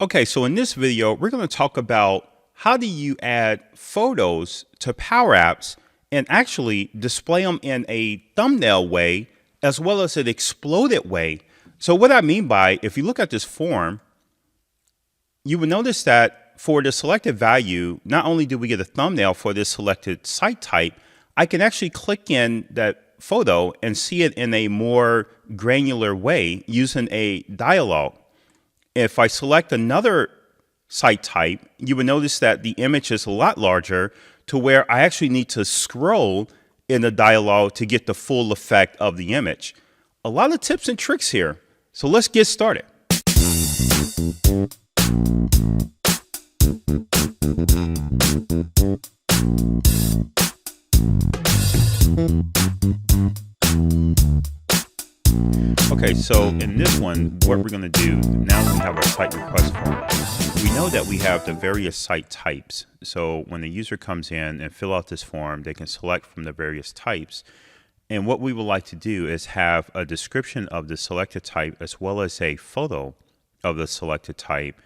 Okay, so in this video, we're going to talk about how do you add photos to Power Apps and actually display them in a thumbnail way as well as an exploded way. So what I mean by, if you look at this form, you will notice that for the selected value, not only do we get a thumbnail for this selected site type, I can actually click in that photo and see it in a more granular way using a dialog. If I select another site type, you will notice that the image is a lot larger to where I actually need to scroll in the dialog to get the full effect of the image. A lot of tips and tricks here. So let's get started. Okay, so in this one, what we're going to do, now we have a site request form. We know that we have the various site types. So when the user comes in and fill out this form, they can select from the various types. And what we would like to do is have a description of the selected type as well as a photo of the selected type.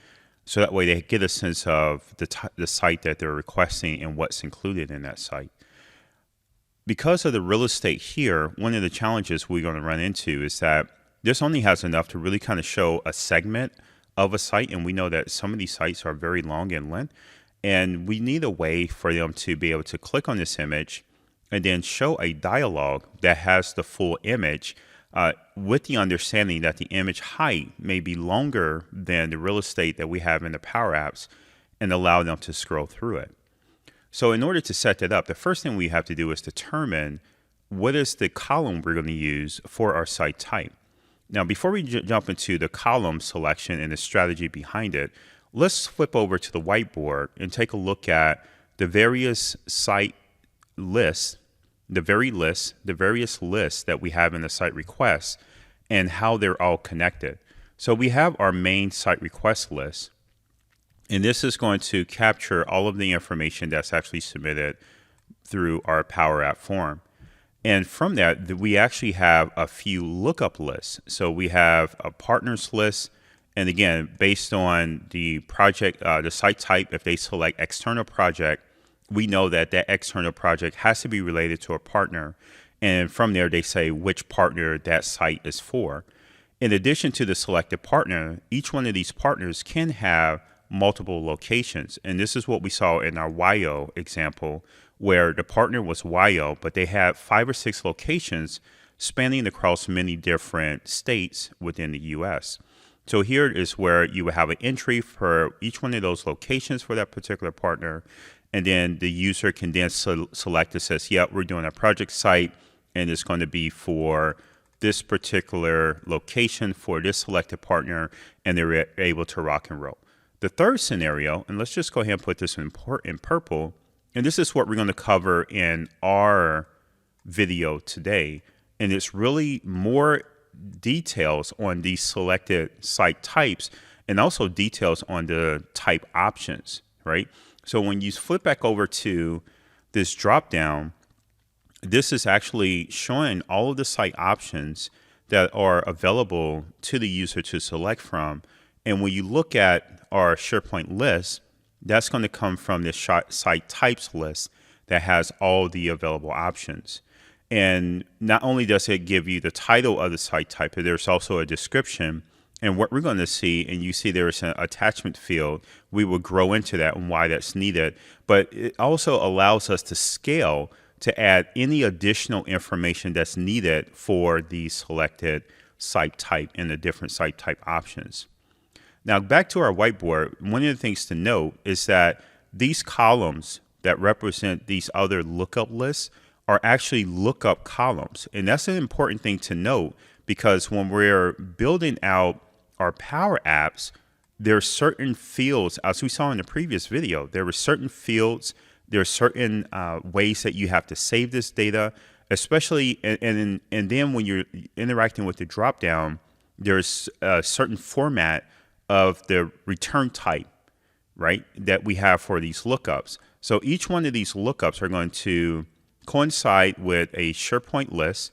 So that way they get a sense of the site that they're requesting and what's included in that site. Because of the real estate here, one of the challenges we're going to run into is that this only has enough to really kind of show a segment of a site. And we know that some of these sites are very long in length. And we need a way for them to be able to click on this image and then show a dialog that has the full image with the understanding that the image height may be longer than the real estate that we have in the Power Apps and allow them to scroll through it. So in order to set that up, the first thing we have to do is determine what is the column we're going to use for our site type. Now, before we jump into the column selection and the strategy behind it, let's flip over to the whiteboard and take a look at the various site lists, the various lists that we have in the site requests and how they're all connected. So we have our main site request list. And this is going to capture all of the information that's actually submitted through our Power App form. And from that, we actually have a few lookup lists. So we have a partners list. And again, based on the project, the site type, if they select external project, we know that that external project has to be related to a partner. And from there, they say which partner that site is for. In addition to the selected partner, each one of these partners can have multiple locations. And this is what we saw in our YO example, where the partner was YO, but they had 5 or 6 locations spanning across many different states within the US. So here is where you would have an entry for each one of those locations for that particular partner. And then the user can then select it, says, yeah, we're doing a project site and it's going to be for this particular location for this selected partner, and they're able to rock and roll. The third scenario, and let's just go ahead and put this in purple, and this is what we're going to cover in our video today, and it's really more details on these selected site types and also details on the type options, right? So when you flip back over to this drop down, this is actually showing all of the site options that are available to the user to select from. And when you look at our SharePoint list, that's going to come from the site types list that has all the available options. And not only does it give you the title of the site type, but there's also a description. And what we're going to see, and you see there's an attachment field, we will grow into that and why that's needed. But it also allows us to scale to add any additional information that's needed for the selected site type and the different site type options. Now back to our whiteboard, one of the things to note is that these columns that represent these other lookup lists are actually lookup columns. And that's an important thing to note because when we're building out our Power Apps, there are certain fields, as we saw in the previous video, there were certain fields, there are certain ways that you have to save this data, especially, and then when you're interacting with the dropdown, there's a certain format of the return type, right, that we have for these lookups. So each one of these lookups are going to coincide with a SharePoint list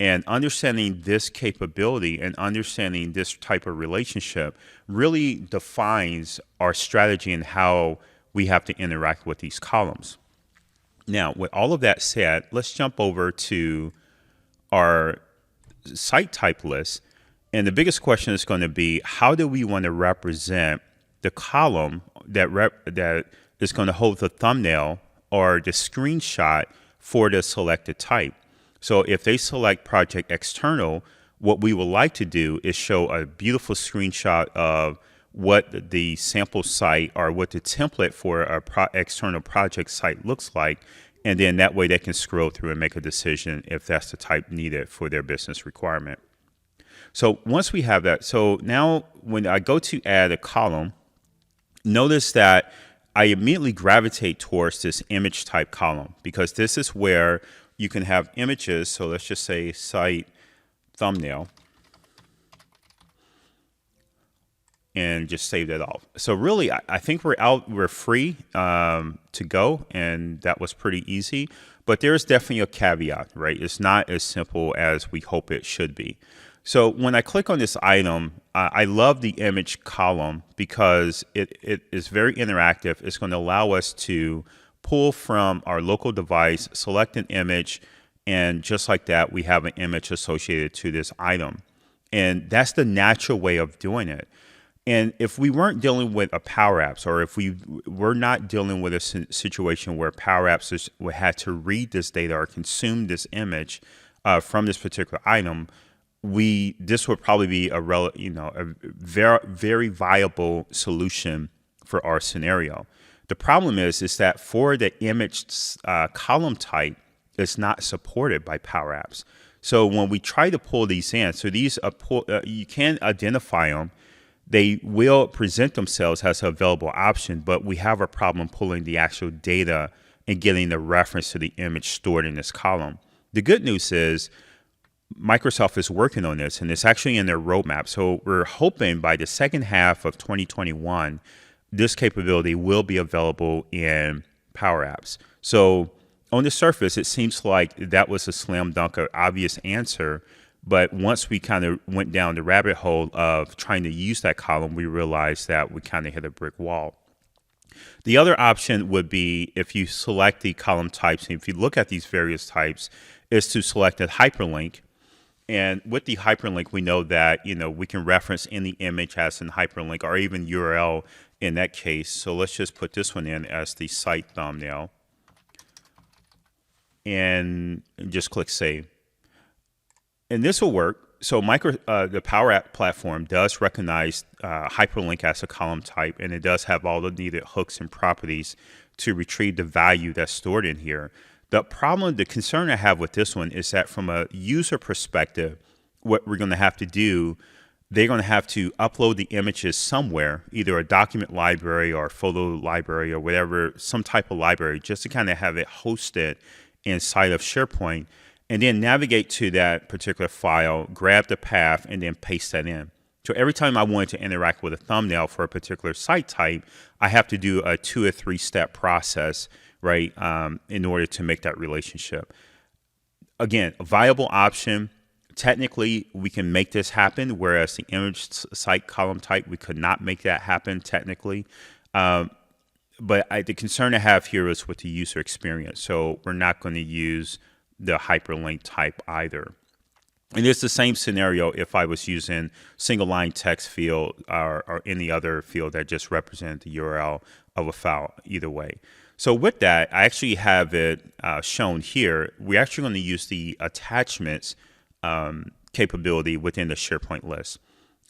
And understanding this capability and understanding this type of relationship really defines our strategy and how we have to interact with these columns. Now, with all of that said, let's jump over to our site type list. And the biggest question is going to be, how do we want to represent the column that is going to hold the thumbnail or the screenshot for the selected type? So if they select Project External, what we would like to do is show a beautiful screenshot of what the sample site or what the template for a external project site looks like. And then that way they can scroll through and make a decision if that's the type needed for their business requirement. So once we have that, so now when I go to add a column, notice that I immediately gravitate towards this image type column, because this is where you can have images. So let's just say site thumbnail and just save that off. So really, I think we're free to go, and that was pretty easy. But there's definitely a caveat, right? It's not as simple as we hope it should be. So when I click on this item, I love the image column because it is very interactive. It's going to allow us to pull from our local device, select an image, and just like that, we have an image associated to this item. And that's the natural way of doing it. And if we weren't dealing with a PowerApps, or if we were not dealing with a situation where PowerApps had to read this data or consume this image from this particular item, this would probably be a very, very viable solution for our scenario. The problem is that for the image column type, it's not supported by PowerApps. So when we try to pull these in, so these you can identify them. They will present themselves as an available option, but we have a problem pulling the actual data and getting the reference to the image stored in this column. The good news is Microsoft is working on this, and it's actually in their roadmap. So we're hoping by the second half of 2021, this capability will be available in PowerApps. So on the surface, it seems like that was a slam dunk, an obvious answer. But once we kind of went down the rabbit hole of trying to use that column, we realized that we kind of hit a brick wall. The other option would be, if you select the column types, and if you look at these various types, is to select a hyperlink. And with the hyperlink, we know that we can reference any image as an hyperlink, or even URL in that case. So let's just put this one in as the site thumbnail, and just click Save. And this will work. So the PowerApp platform does recognize hyperlink as a column type, and it does have all the needed hooks and properties to retrieve the value that's stored in here. The concern I have with this one is that from a user perspective, what we're going to have to do, they're going to have to upload the images somewhere, either a document library or a photo library or whatever, some type of library, just to kind of have it hosted inside of SharePoint, and then navigate to that particular file, grab the path, and then paste that in. So every time I wanted to interact with a thumbnail for a particular site type, I have to do a 2 or 3 step process, right, in order to make that relationship. Again, a viable option. Technically, we can make this happen, whereas the image site column type, we could not make that happen technically. But the concern I have here is with the user experience. So we're not going to use the hyperlink type either. And it's the same scenario if I was using single line text field or any other field that just represented the URL of a file, either way. So with that, I actually have it shown here. We're actually going to use the attachments capability within the SharePoint list.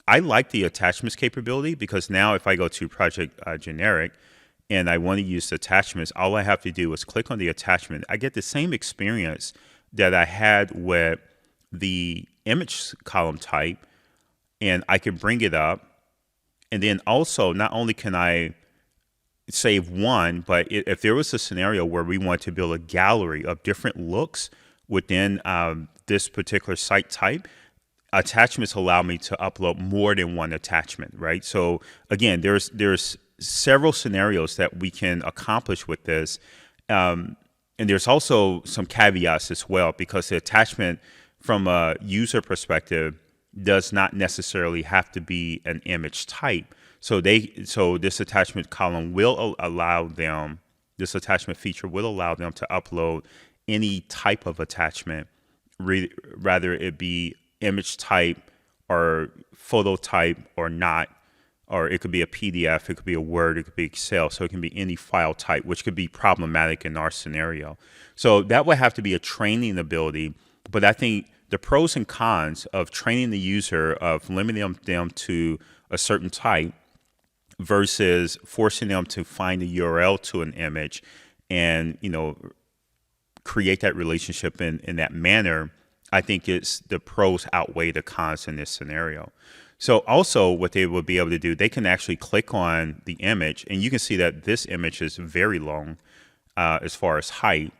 I like the attachments capability because now if I go to Project Generic and I want to use attachments, all I have to do is click on the attachment. I get the same experience that I had with the image column type, and I can bring it up. And then also, not only can I save one, but if there was a scenario where we want to build a gallery of different looks within this particular site type, attachments allow me to upload more than one attachment, right? So again, there's several scenarios that we can accomplish with this. And there's also some caveats as well, because the attachment from a user perspective, does not necessarily have to be an image type. So this attachment column will allow them, this attachment feature will allow them to upload any type of attachment, rather it be image type or photo type or not, or it could be a PDF, it could be a Word, it could be Excel, so it can be any file type, which could be problematic in our scenario. So that would have to be a training ability, but I think the pros and cons of training the user, of limiting them to a certain type versus forcing them to find a URL to an image and, create that relationship in that manner, I think it's the pros outweigh the cons in this scenario. So also what they will be able to do, they can actually click on the image, and you can see that this image is very long as far as height,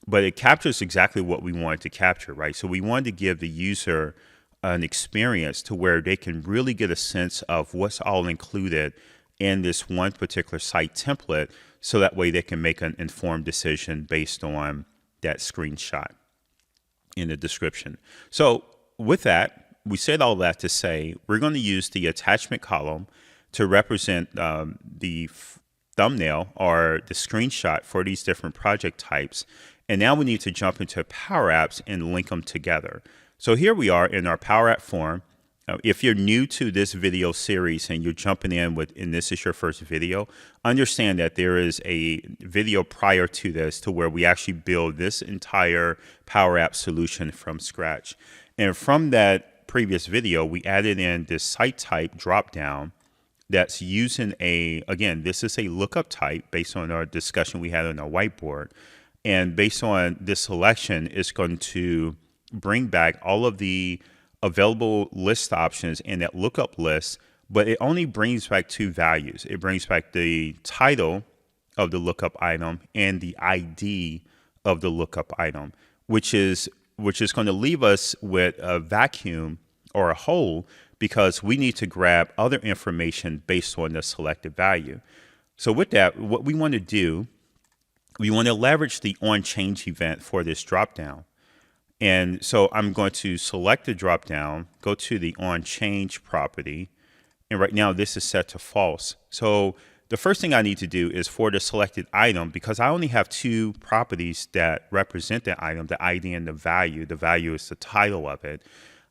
but it captures exactly what we wanted to capture, right? So we wanted to give the user an experience to where they can really get a sense of what's all included in this one particular site template, so that way they can make an informed decision based on that screenshot in the description. So with that, we said all that to say we're going to use the attachment column to represent the thumbnail or the screenshot for these different project types. And now we need to jump into PowerApps and link them together. So here we are in our PowerApp form. If you're new to this video series and you're jumping in and this is your first video, understand that there is a video prior to this to where we actually build this entire PowerApp solution from scratch. And from that previous video, we added in this site type dropdown that's using again, this is a lookup type based on our discussion we had on our whiteboard. And based on this selection, it's going to bring back all of the available list options in that lookup list, but it only brings back two values. It brings back the title of the lookup item and the ID of the lookup item, which is going to leave us with a vacuum or a hole because we need to grab other information based on the selected value. So with that, what we want to do, we want to leverage the onChange event for this dropdown. And so I'm going to select the dropdown, go to the onChange property, and right now this is set to false. So the first thing I need to do is for the selected item, because I only have two properties that represent the item, the ID and the value. The value is the title of it.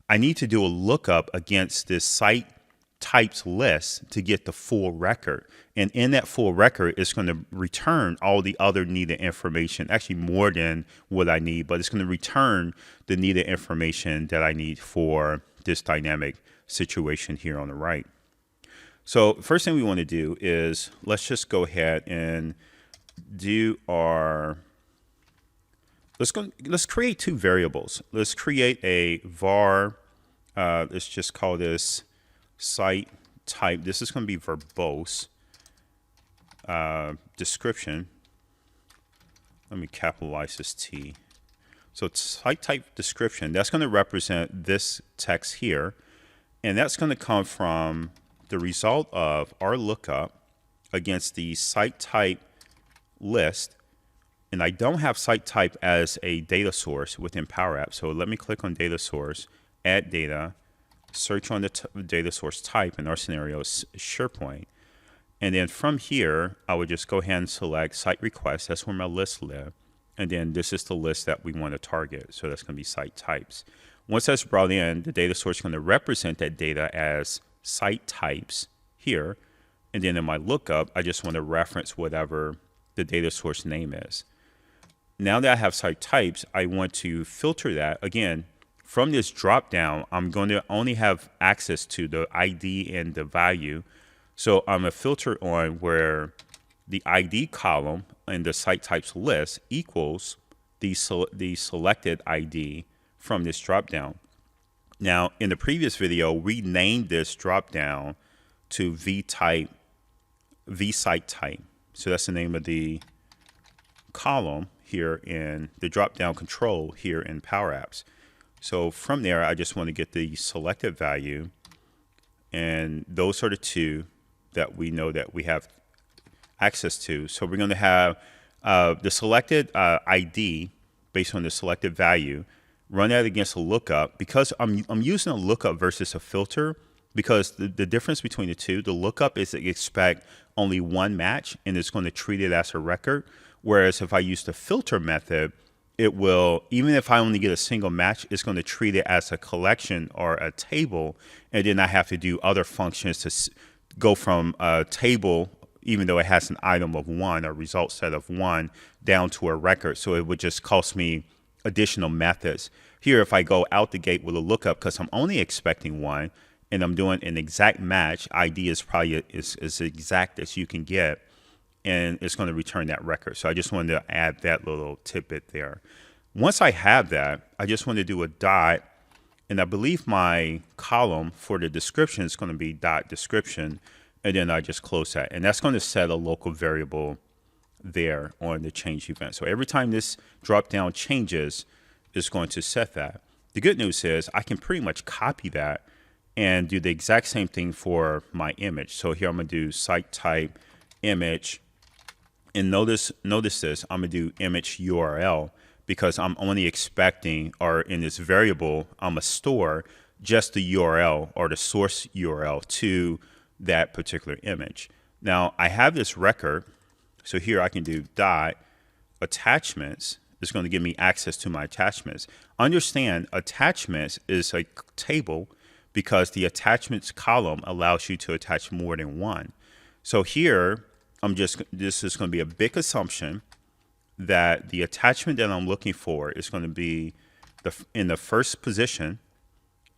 I need to do a lookup against this site types list to get the full record. And in that full record, it's going to return all the other needed information, actually more than what I need, but it's going to return the needed information that I need for this dynamic situation here on the right. So first thing we want to do is let's just go ahead and do let's create two variables. Let's create a var, let's just call this site type. This is going to be verbose. Description. Let me capitalize this T. So site type description, that's going to represent this text here. And that's going to come from the result of our lookup against the site type list. And I don't have site type as a data source within PowerApp. So let me click on data source, add data, search on the data source type. In our scenario is SharePoint. And then from here, I would just go ahead and select site request. That's where my list live. And then this is the list that we want to target. So that's going to be site types. Once that's brought in, the data source is going to represent that data as site types here. And then in my lookup, I just want to reference whatever the data source name is. Now that I have site types, I want to filter that. Again, from this drop down, I'm going to only have access to the ID and the value. So I'm going to filter on where the ID column in the site types list equals the selected ID from this dropdown. Now, in the previous video, we named this dropdown to vsite type. So that's the name of the column here in the dropdown control here in PowerApps. So from there, I just want to get the selected value, and those are the two that we know that we have access to. So we're going to have the selected ID based on the selected value. run that against a lookup, because I'm using a lookup versus a filter, because the difference between the two, the lookup is to expect only one match and it's going to treat it as a record. Whereas if I use the filter method, it will, even if I only get a single match, it's going to treat it as a collection or a table. And then I have to do other functions to go from a table, even though it has an item of 1 or result set of 1, down to a record. So it would just cost me additional methods. Here, if I go out the gate with a lookup, because I'm only expecting 1 and I'm doing an exact match, ID is probably as exact as you can get, and it's going to return that record. So I just wanted to add that little tidbit there. Once I have that, I just want to do a dot, and I believe my column for the description is going to be dot description, and then I just close that. And that's going to set a local variable there on the change event. So every time this drop down changes, it's going to set that. The good news is I can pretty much copy that and do the exact same thing for my image. So here I'm going to do site type image, and notice this, I'm going to do image URL, because I'm only expecting, or in this variable, I'm going to store just the URL or the source URL to that particular image. Now I have this record, so here I can do dot attachments. It's going to give me access to my attachments. Understand, attachments is a table because the attachments column allows you to attach more than one. So here, this is going to be a big assumption that the attachment that I'm looking for is going to be in the first position,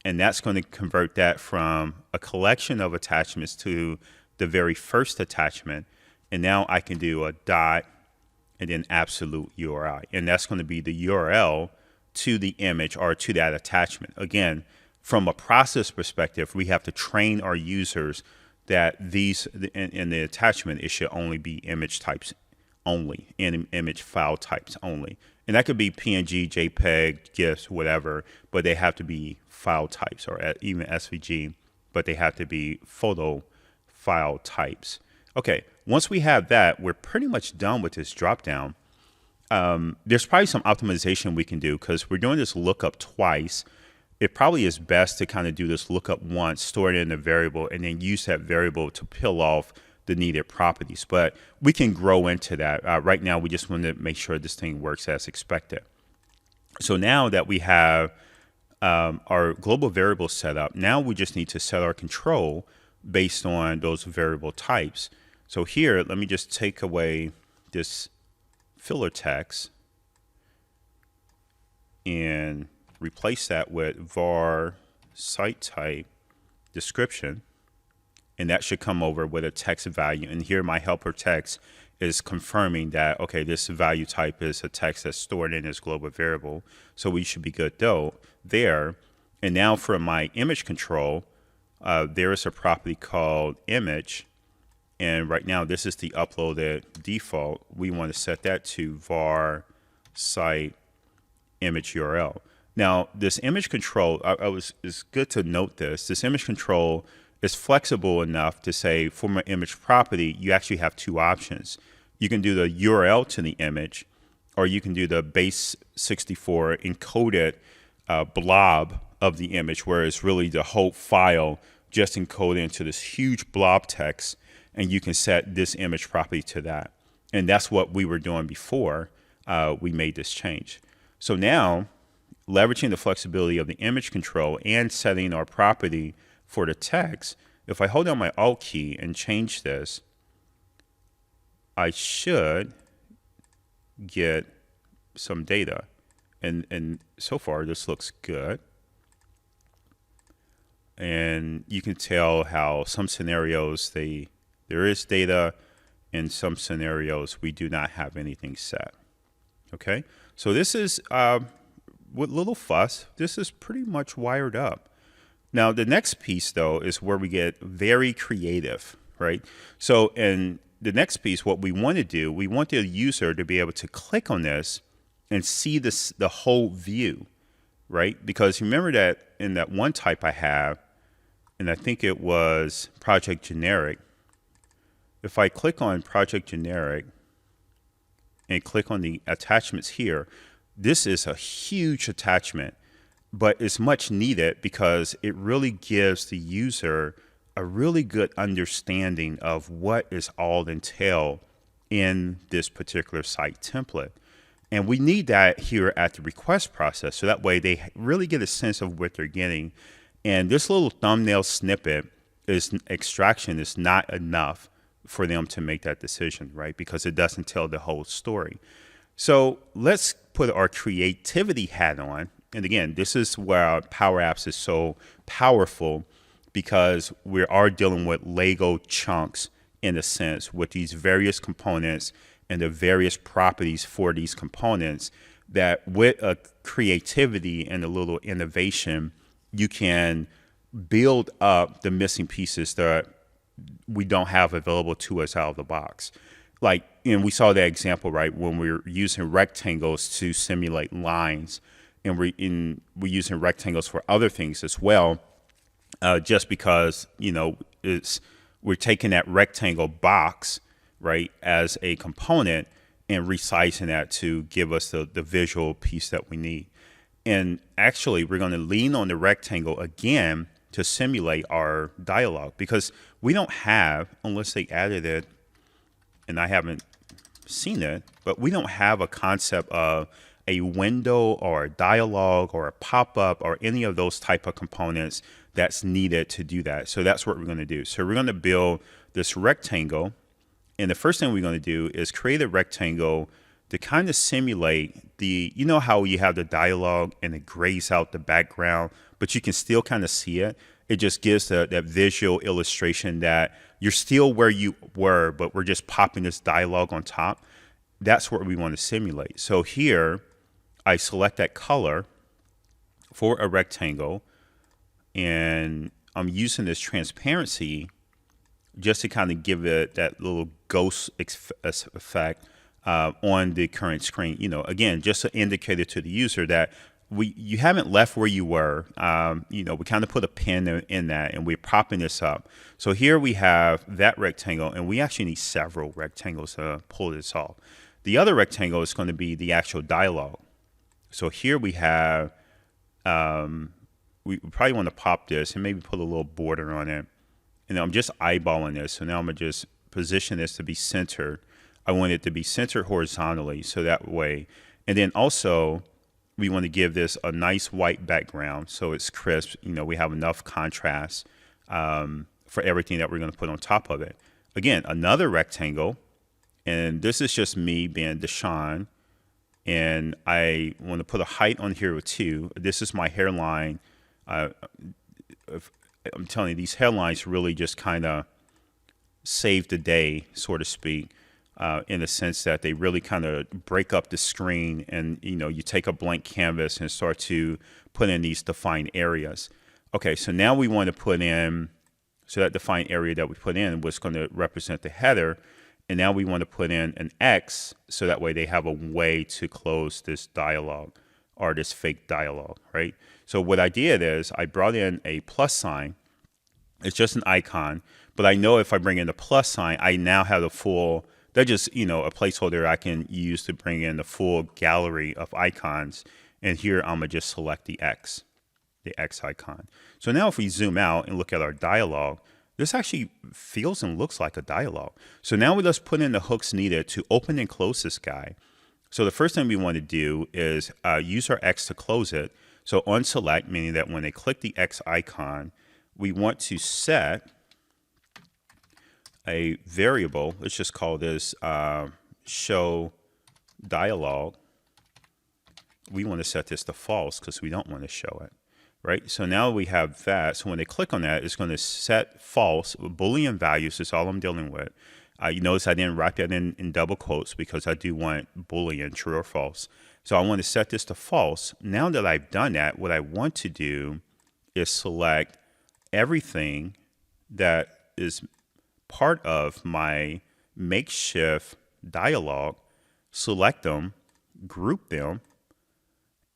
and that's going to convert that from a collection of attachments to the very first attachment. And now I can do a dot and then absolute URI, and that's going to be the URL to the image or to that attachment. Again, from a process perspective, we have to train our users that these in the attachment, it should only be image types only, and image file types only. And that could be PNG, JPEG, GIFs, whatever, but they have to be file types, or even SVG, but they have to be photo file types. Okay, once we have that, we're pretty much done with this dropdown. There's probably some optimization we can do, because we're doing this lookup twice. It probably is best to kind of do this lookup once, store it in a variable, and then use that variable to peel off the needed properties. But we can grow into that. Right now, we just want to make sure this thing works as expected. So now that we have our global variable set up, now we just need to set our control based on those variable types. So here, let me just take away this filler text and replace that with var site type description, and that should come over with a text value. And here my helper text is confirming that, okay, this value type is a text that's stored in this global variable, so we should be good there. And now for my image control, there is a property called image, and right now this is the uploaded default. We want to set that to var site image URL. Now, this image control, it's good to note this. This image control is flexible enough to say, for my image property, you actually have two options. You can do the URL to the image, or you can do the base 64 encoded blob of the image, where it's really the whole file just encoded into this huge blob text, and you can set this image property to that. And that's what we were doing before we made this change. So now, leveraging the flexibility of the image control and setting our property for the text, if I hold down my Alt key and change this, I should get some data. And so far, this looks good. And you can tell how some scenarios, there is data. In some scenarios, we do not have anything set. Okay, so this is, with little fuss, this is pretty much wired up. Now, the next piece, though, is where we get very creative, right? So in the next piece, what we want to do, we want the user to be able to click on this and see this, the whole view, right? Because remember that in that one type I have, and I think it was project generic, if I click on project generic and click on the attachments here, this is a huge attachment. but it's much needed because it really gives the user a really good understanding of what is all entailed in this particular site template. And we need that here at the request process, so that way they really get a sense of what they're getting. And this little thumbnail snippet is extraction is not enough for them to make that decision, right? Because it doesn't tell the whole story. So let's put our creativity hat on. And again, this is where Power Apps is so powerful, because we are dealing with Lego chunks in a sense, with these various components and the various properties for these components, that with a creativity and a little innovation, you can build up the missing pieces that we don't have available to us out of the box. Like, and we saw that example, right, when we're using rectangles to simulate lines, and we're using rectangles for other things as well, just because, you know, we're taking that rectangle box, right, as a component and resizing that to give us the visual piece that we need. And actually, we're going to lean on the rectangle again to simulate our dialogue, because we don't have, unless they added it, and I haven't seen it, but we don't have a concept of a window or a dialogue or a pop-up or any of those type of components that's needed to do that. So that's what we're going to do. So we're going to build this rectangle, and the first thing we're going to do is create a rectangle to kind of simulate the, you know how you have the dialogue and it grays out the background, but you can still kind of see it. It just gives that visual illustration that you're still where you were, but we're just popping this dialogue on top. That's what we want to simulate. So here, I select that color for a rectangle, and I'm using this transparency just to kind of give it that little ghost effect on the current screen. You know, again, just an indicator to the user that you haven't left where you were. You know, we kind of put a pin in that, and we're popping this up. So here we have that rectangle, and we actually need several rectangles to pull this off. The other rectangle is going to be the actual dialogue. So here we have, we probably want to pop this and maybe put a little border on it. And I'm just eyeballing this. So now I'm going to just position this to be centered. I want it to be centered horizontally, so that way. And then also, we want to give this a nice white background so it's crisp. You know, we have enough contrast for everything that we're going to put on top of it. Again, another rectangle. And this is just me being Deshaun. And I want to put a height on here with 2. This is my hairline. I'm telling you, these hairlines really just kind of save the day, so to speak, in the sense that they really kind of break up the screen, and you know, you take a blank canvas and start to put in these defined areas. Okay, so now we want to put in, so that defined area that we put in was going to represent the header. And now we want to put in an X, so that way they have a way to close this dialogue or this fake dialogue, right? So what I did is I brought in a plus sign. It's just an icon, but I know if I bring in the plus sign, I now have the full, that's just, you know, a placeholder I can use to bring in the full gallery of icons. And here I'm gonna just select the X icon. So now if we zoom out and look at our dialogue, this actually feels and looks like a dialogue. So now we just put in the hooks needed to open and close this guy. So the first thing we want to do is use our X to close it. So on select, meaning that when they click the X icon, we want to set a variable. Let's just call this show dialogue. We want to set this to false because we don't want to show it. Right, so now we have that. So when they click on that, it's going to set false. Boolean values is all I'm dealing with. You notice I didn't write that in double quotes because I do want Boolean, true or false. So I want to set this to false. Now that I've done that, what I want to do is select everything that is part of my makeshift dialogue, select them, group them,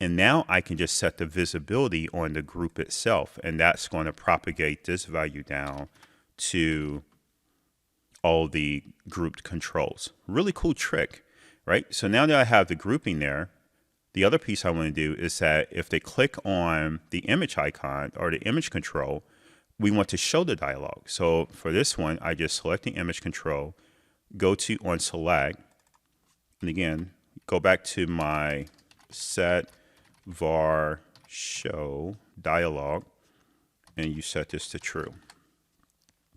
and now I can just set the visibility on the group itself, and that's going to propagate this value down to all the grouped controls. Really cool trick, right? So now that I have the grouping there, The other piece I want to do is that if they click on the image icon or the image control, we want to show the dialog. So for this one, I just select the image control, go to on select, and again, go back to my set var show dialog, and you set this to true.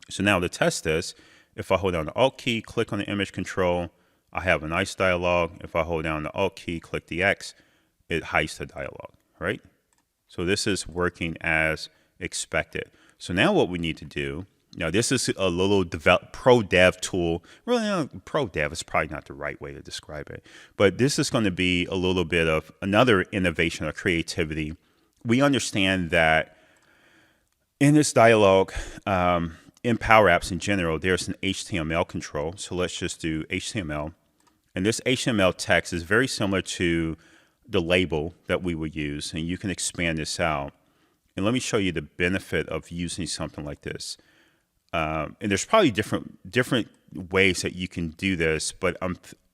So now to test this, if I hold down the Alt key, click on the image control, I have a nice dialog. If I hold down the Alt key, click the X, it hides the dialog, right? So this is working as expected. So now what we need to do, now this is a little pro dev tool. Really, pro dev is probably not the right way to describe it, but this is going to be a little bit of another innovation or creativity. We understand that in this dialog, in PowerApps in general, there's an HTML control. So let's just do HTML. And this HTML text is very similar to the label that we would use. And you can expand this out. And let me show you the benefit of using something like this. And there's probably different ways that you can do this. But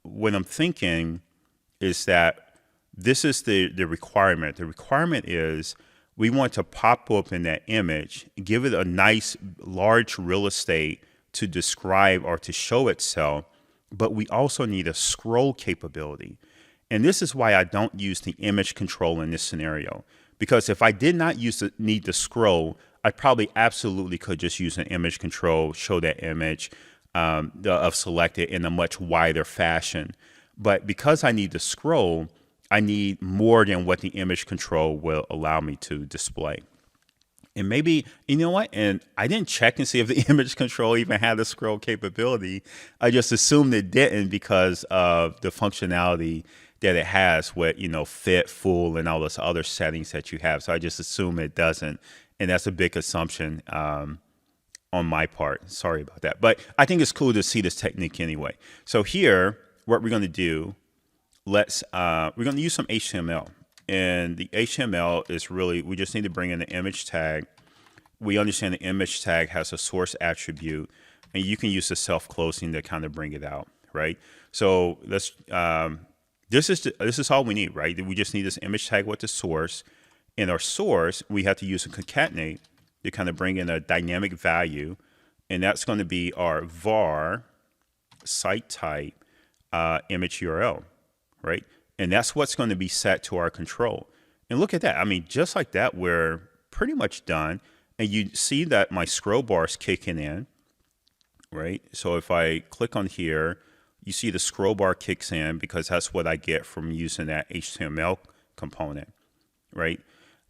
what I'm thinking is that this is the requirement. The requirement is we want to pop open that image, give it a nice large real estate to describe or to show itself, but we also need a scroll capability. And this is why I don't use the image control in this scenario. Because if I did not need to scroll, I probably absolutely could just use an image control, show that image of selected in a much wider fashion. But because I need to scroll, I need more than what the image control will allow me to display. And maybe, you know what? And I didn't check and see if the image control even had a scroll capability. I just assumed it didn't because of the functionality that it has with, fit, full, and all those other settings that you have. So I just assume it doesn't. And that's a big assumption on my part. Sorry about that. But I think it's cool to see this technique anyway. So here, what we're going to do, we're going to use some HTML. And the HTML is really, we just need to bring in the image tag. We understand the image tag has a source attribute, and you can use the self-closing to kind of bring it out, right? So let's, this is all we need, right? We just need this image tag with the source. In our source, we have to use a concatenate to kind of bring in a dynamic value, and that's going to be our var site type image URL, right? And that's what's going to be set to our control. And look at that. I mean, just like that, we're pretty much done. And you see that my scroll bar is kicking in, right? So if I click on here, you see the scroll bar kicks in because that's what I get from using that HTML component, right?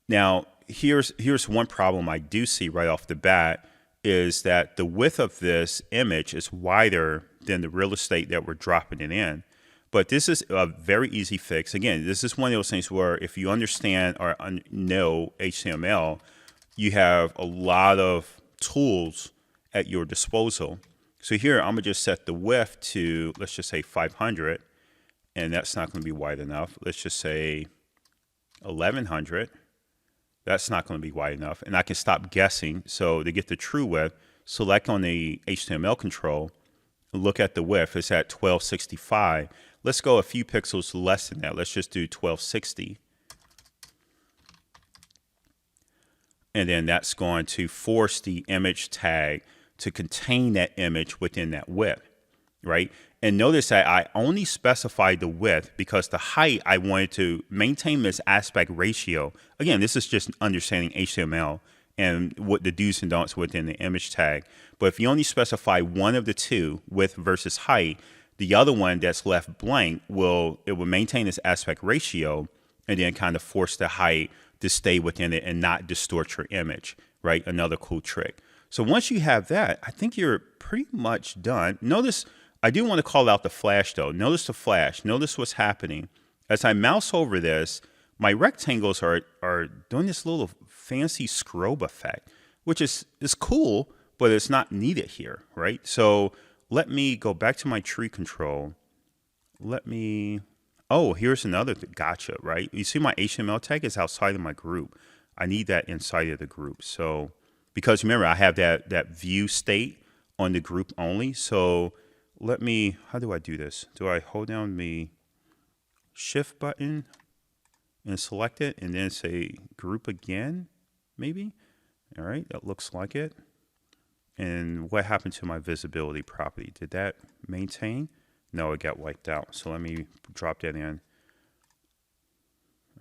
Now, here's one problem I do see right off the bat is that the width of this image is wider than the real estate that we're dropping it in. But this is a very easy fix. Again, this is one of those things where if you understand or know HTML, you have a lot of tools at your disposal. So here, I'm going to just set the width to, let's just say 500, and that's not going to be wide enough. Let's just say 1100. That's not going to be wide enough. And I can stop guessing. So to get the true width, select on the HTML control, look at the width. It's at 1265. Let's go a few pixels less than that. Let's just do 1260. And then that's going to force the image tag to contain that image within that width, right? And notice that I only specified the width because the height, I wanted to maintain this aspect ratio. Again, this is just understanding HTML and what the do's and don'ts within the image tag. But if you only specify one of the two, width versus height, the other one that's left blank will maintain this aspect ratio and then kind of force the height to stay within it and not distort your image, right? Another cool trick. So once you have that, I think you're pretty much done. Notice, I do want to call out the flash though. Notice the flash. Notice what's happening. As I mouse over this, my rectangles are doing this little fancy scroll effect, which is cool, but it's not needed here, right? So let me go back to my tree control. Oh, here's another gotcha, right? You see my HTML tag is outside of my group. I need that inside of the group. So, because remember, I have that view state on the group only. So how do I do this? Do I hold down the shift button? and select it and then say group again, maybe. All right, that looks like it. And what happened to my visibility property? Did that maintain? No, it got wiped out. So let me drop that in.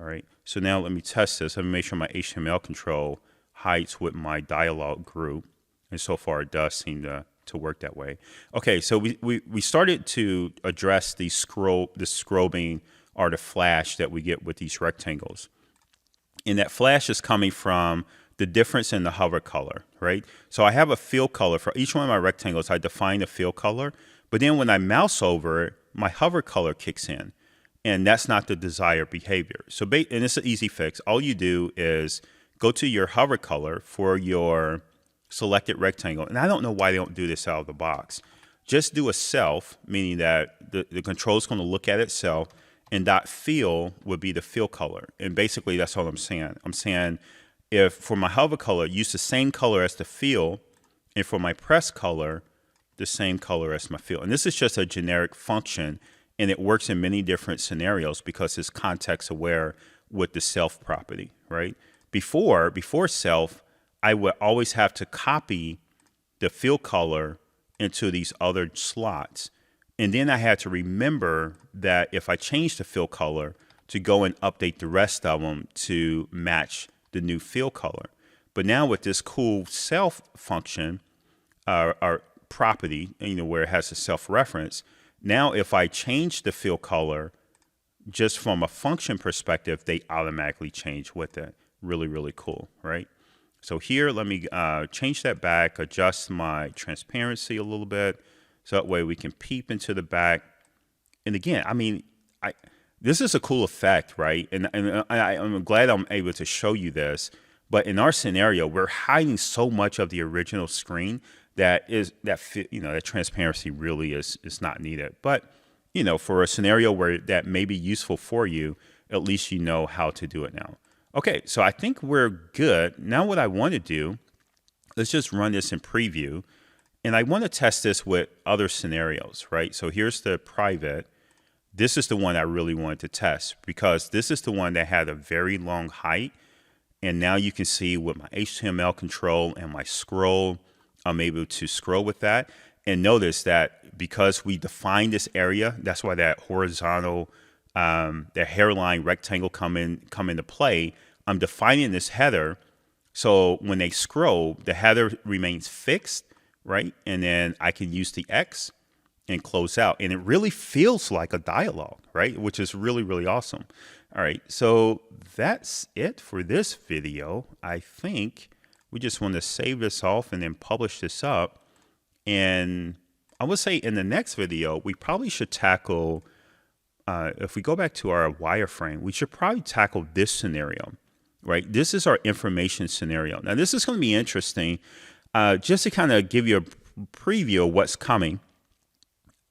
All right, so now let me test this. Let me make sure my HTML control hides with my dialog group. And so far it does seem to work that way. Okay, so we started to address the scrubbing or the flash that we get with these rectangles. And that flash is coming from the difference in the hover color, right? So I have a fill color for each one of my rectangles. I define a fill color, but then when I mouse over it, my hover color kicks in, and that's not the desired behavior. So, and it's an easy fix. All you do is go to your hover color for your selected rectangle, and I don't know why they don't do this out of the box. Just do a self, meaning that the control is going to look at itself, and dot fill would be the fill color. And basically, that's all I'm saying. I'm saying if for my hover color, use the same color as the fill, and for my press color, the same color as my fill. And this is just a generic function, and it works in many different scenarios because it's context aware with the self property, right? Before self, I would always have to copy the fill color into these other slots. And then I had to remember that if I change the fill color, to go and update the rest of them to match the new fill color. But now with this cool self function, our property, where it has a self reference, now if I change the fill color, just from a function perspective, they automatically change with it. Really, really cool, right? So here, let me change that back, adjust my transparency a little bit, so that way we can peep into the back. And again, this is a cool effect, right? And I'm glad I'm able to show you this. But in our scenario, we're hiding so much of the original screen that transparency really is not needed. But for a scenario where that may be useful for you, at least you know how to do it now. Okay, so I think we're good. Now what I want to do, let's just run this in preview. And I want to test this with other scenarios, right? So here's the private. This is the one I really wanted to test because this is the one that had a very long height. And now you can see with my HTML control and my scroll, I'm able to scroll with that. And notice that because we defined this area, that's why that horizontal, that hairline rectangle come into play. I'm defining this header. So when they scroll, the header remains fixed, right? And then I can use the X and close out. And it really feels like a dialogue, right? Which is really, really awesome. All right, so that's it for this video. I think we just want to save this off and then publish this up. And I would say in the next video, we probably should tackle, if we go back to our wireframe, we should probably tackle this scenario, right? This is our information scenario. Now, this is going to be interesting. Just to kind of give you a preview of what's coming,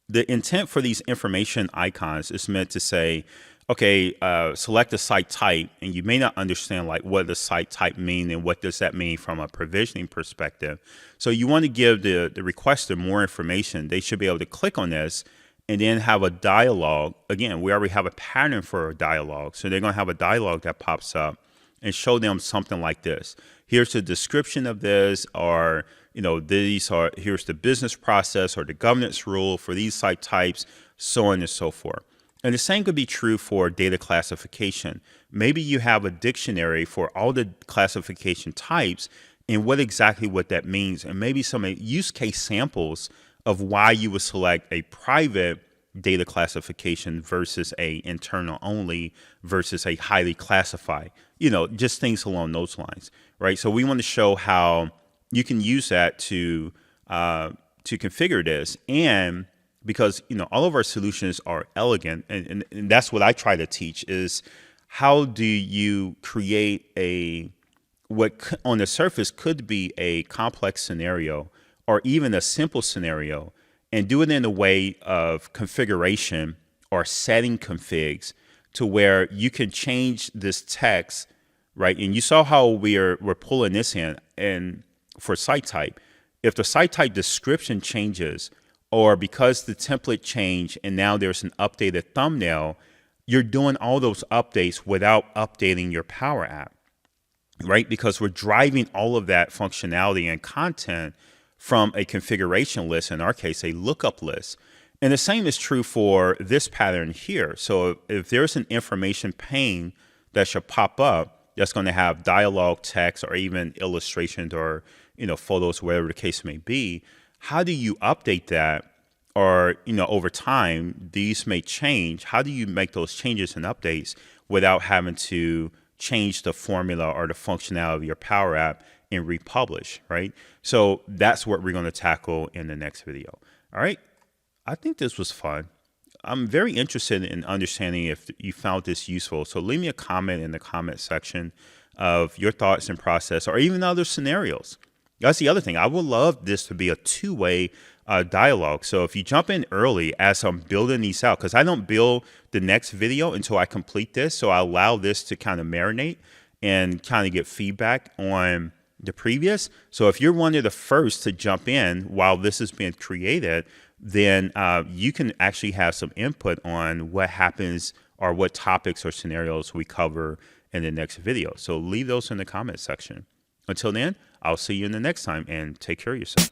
the intent for these information icons is meant to say, okay, select a site type, and you may not understand like what the site type mean and what does that mean from a provisioning perspective. So you want to give the requester more information. They should be able to click on this and then have a dialogue. Again, we already have a pattern for a dialogue. So they're going to have a dialogue that pops up and show them something like this. Here's the description of this, or here's the business process or the governance rule for these site types, so on and so forth. And the same could be true for data classification. Maybe you have a dictionary for all the classification types and what that means, and maybe some use case samples of why you would select a private data classification versus a internal only versus a highly classified, just things along those lines, right? So we want to show how you can use that to configure this. And because all of our solutions are elegant, and that's what I try to teach is how do you create what on the surface could be a complex scenario or even a simple scenario, and do it in a way of configuration or setting configs to where you can change this text, right? And you saw how we're pulling this in, and for site type, if the site type description changes, or because the template changed and now there's an updated thumbnail, you're doing all those updates without updating your Power App, right? Because we're driving all of that functionality and content from a configuration list, in our case, a lookup list. And the same is true for this pattern here. So if there's an information pane that should pop up that's going to have dialogue, text, or even illustrations or photos, whatever the case may be, how do you update that? Or over time, these may change. How do you make those changes and updates without having to change the formula or the functionality of your Power App and republish, right? So that's what we're going to tackle in the next video. All right. I think this was fun. I'm very interested in understanding if you found this useful. So leave me a comment in the comment section of your thoughts and process, or even other scenarios. That's the other thing. I would love this to be a two-way dialogue. So if you jump in early as I'm building these out, because I don't build the next video until I complete this, so I allow this to kind of marinate and kind of get feedback on the previous. So if you're one of the first to jump in while this is being created, then you can actually have some input on what happens or what topics or scenarios we cover in the next video. So leave those in the comment section. Until then, I'll see you in the next time, and take care of yourself.